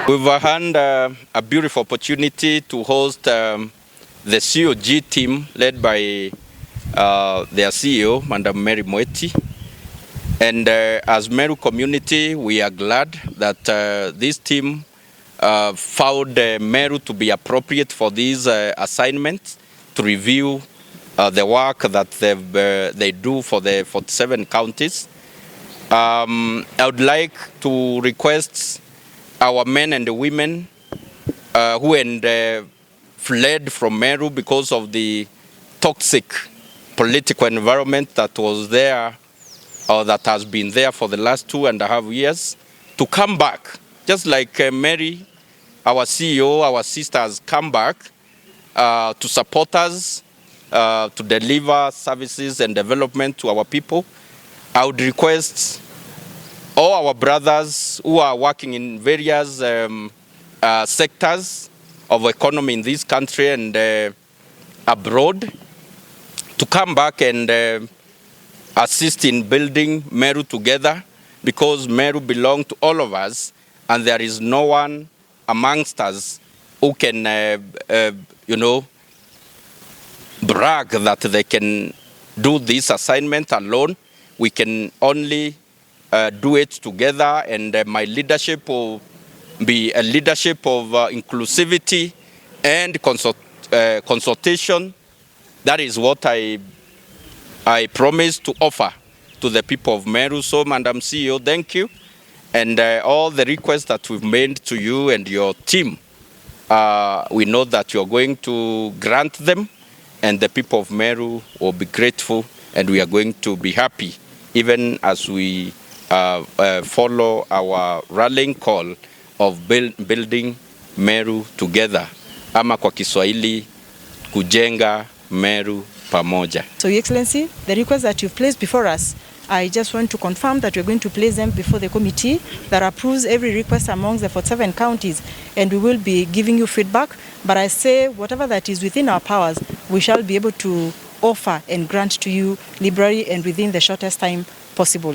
We've had a beautiful opportunity to host the COG team led by their CEO, Madam Meru. And as Meru community, we are glad that this team found Meru to be appropriate for these assignments to review the work that they do for the 47 counties. I would like to request our men and the women who had fled from Meru because of the toxic political environment that was there or that has been there for the last 2.5 years to come back. Just like Mary, our CEO, our sister has come back to support us, to deliver services and development to our people. I would request all our brothers who are working in various sectors of economy in this country and abroad to come back and assist in building Meru together, because Meru belongs to all of us and there is no one amongst us who can, brag that they can do this assignment alone. We can only do it together, and my leadership will be a leadership of inclusivity and consultation. That is what I promise to offer to the people of Meru. So, Madam CEO, thank you. And all the requests that we've made to you and your team, we know that you're going to grant them, and the people of Meru will be grateful, and we are going to be happy, even as we follow our rallying call of building Meru together, ama kwa Kiswahili kujenga Meru pamoja. So, Your Excellency, the requests that you've placed before us, I just want to confirm that we're going to place them before the committee that approves every request amongst the 47 counties, and we will be giving you feedback. But I say whatever that is within our powers, we shall be able to offer and grant to you liberally and within the shortest time possible.